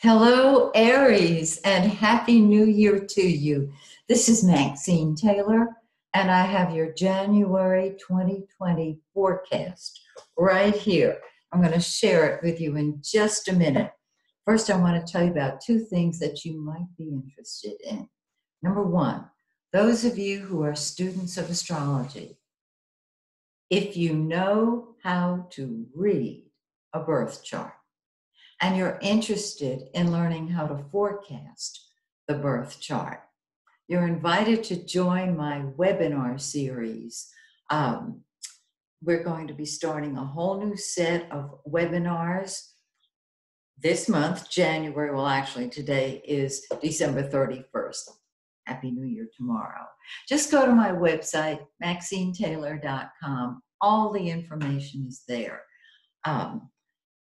Hello, Aries, and Happy New Year to you. This is Maxine Taylor, and I have your January 2020 forecast right here. I'm going to share it with you in just a minute. First, I want to tell you about two things that you might be interested in. Number one, those of you who are students of astrology, if you know how to read a birth chart, and you're interested in learning how to forecast the birth chart, you're invited to join my webinar series. We're going to be starting a whole new set of webinars this month, January. Well, actually, today is December 31st. Happy New Year tomorrow. Just go to my website, MaxineTaylor.com. All the information is there.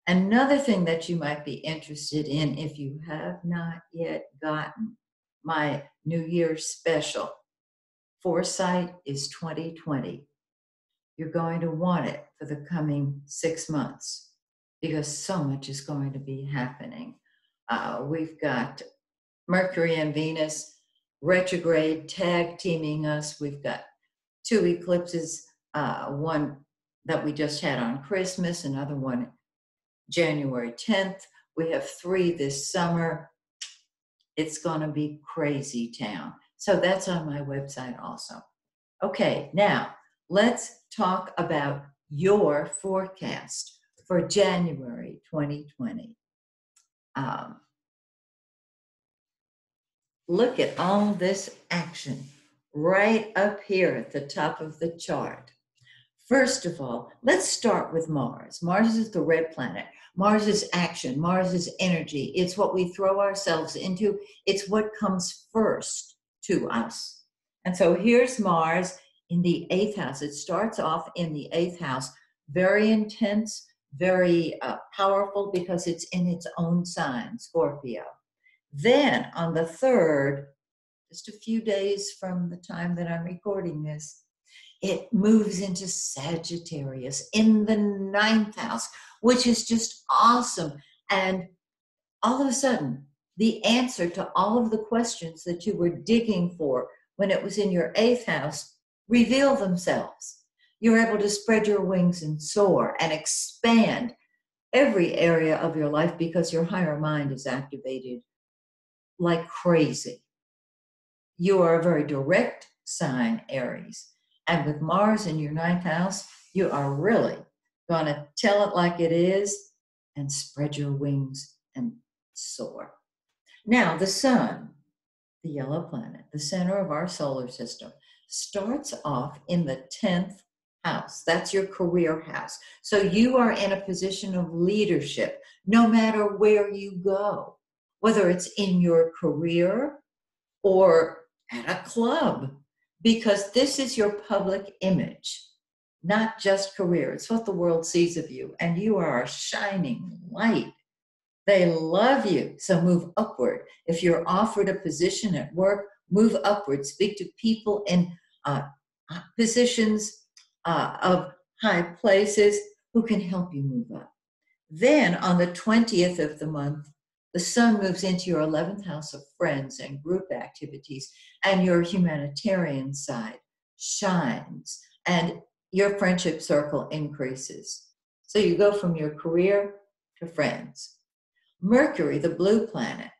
Another thing that you might be interested in, if you have not yet gotten my New Year's special, Foresight is 2020. You're going to want it for the coming 6 months because so much is going to be happening. We've got Mercury and Venus retrograde tag teaming us. We've got two eclipses, one that we just had on Christmas, another one January 10th. We have 3 this summer. It's going to be crazy town. So that's on my website also. Okay, now let's talk about your forecast for January 2020. Look at all this action right up here at the top of the chart. First of all, let's start with Mars. Mars is the red planet. Mars is action. Mars is energy. It's what we throw ourselves into. It's what comes first to us. And so here's Mars in the 8th house. It starts off in the 8th house, very intense, very powerful because it's in its own sign, Scorpio. Then on the 3rd, just a few days from the time that I'm recording this, it moves into Sagittarius in the 9th house, which is just awesome. And all of a sudden, the answer to all of the questions that you were digging for when it was in your 8th house reveal themselves. You're able to spread your wings and soar and expand every area of your life because your higher mind is activated like crazy. You are a very direct sign, Aries. And with Mars in your 9th house, you are really going to tell it like it is and spread your wings and soar. Now, the sun, the yellow planet, the center of our solar system, starts off in the 10th house. That's your career house. So you are in a position of leadership no matter where you go, whether it's in your career or at a club, because this is your public image, not just career. It's what the world sees of you, and you are a shining light. They love you, so move upward. If you're offered a position at work, move upward. Speak to people in positions of high places who can help you move up. Then on the 20th of the month, the sun moves into your 11th house of friends and group activities, and your humanitarian side shines, and your friendship circle increases. So you go from your career to friends. Mercury, the blue planet,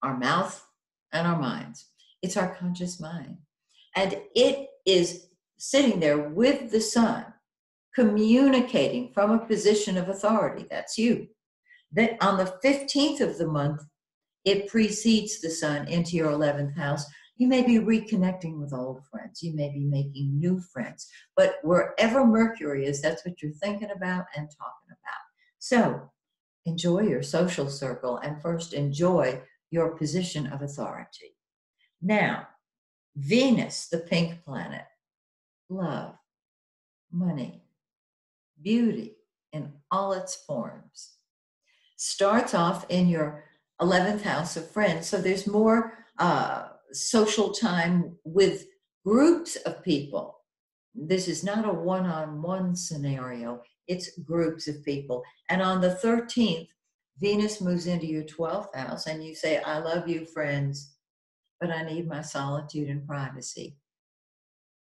our mouth and our minds. It's our conscious mind. And it is sitting there with the sun, communicating from a position of authority. That's you. Then on the 15th of the month, it precedes the sun into your 11th house. You may be reconnecting with old friends. You may be making new friends. But wherever Mercury is, that's what you're thinking about and talking about. So enjoy your social circle and first enjoy your position of authority. Now, Venus, the pink planet, love, money, beauty in all its forms, starts off in your 11th house of friends. So there's more social time with groups of people. This is not a one-on-one scenario. It's groups of people. And on the 13th, Venus moves into your 12th house and you say, I love you, friends, but I need my solitude and privacy.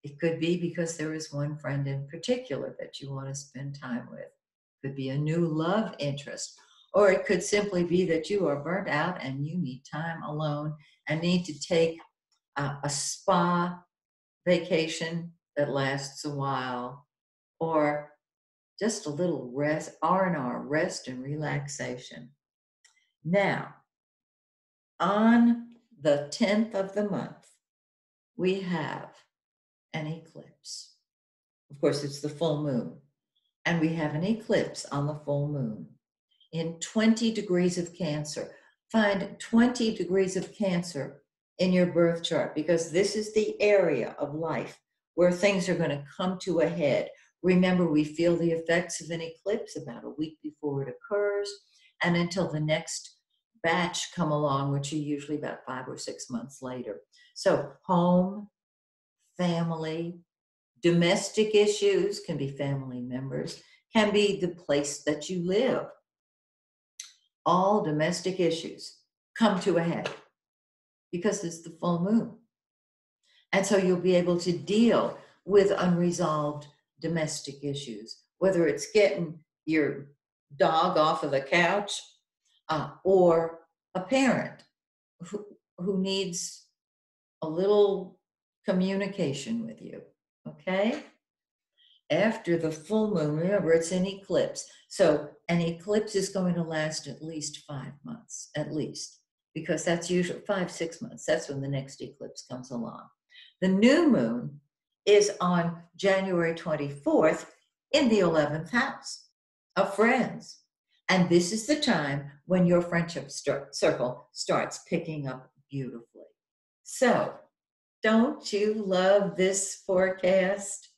It could be because there is one friend in particular that you want to spend time with. It could be a new love interest, or it could simply be that you are burnt out and you need time alone and need to take a spa vacation that lasts a while, or just a little rest, R&R, rest and relaxation. Now, on the 10th of the month, we have an eclipse. Of course, it's the full moon. And we have an eclipse on the full moon in 20 degrees of Cancer. Find 20 degrees of Cancer in your birth chart, because this is the area of life where things are going to come to a head. Remember, we feel the effects of an eclipse about a week before it occurs, and until the next batch come along, which are usually about 5 or 6 months later. So home, family, domestic issues, can be family members, can be the place that you live. All domestic issues come to a head because it's the full moon. And so you'll be able to deal with unresolved domestic issues, whether it's getting your dog off of the couch or a parent who needs a little communication with you, okay? After the full moon, remember it's an eclipse. So an eclipse is going to last at least 5 months, at least, because that's usually 5, 6 months. That's when the next eclipse comes along. The new moon is on January 24th in the 11th house of friends. And this is the time when your friendship circle starts picking up beautifully. So, don't you love this forecast?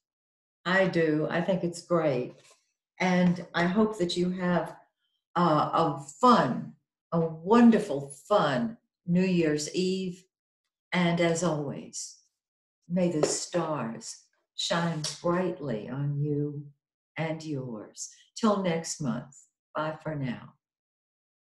I do. I think it's great. And I hope that you have a wonderful, fun New Year's Eve. And as always, may the stars shine brightly on you and yours. Till next month. Bye for now.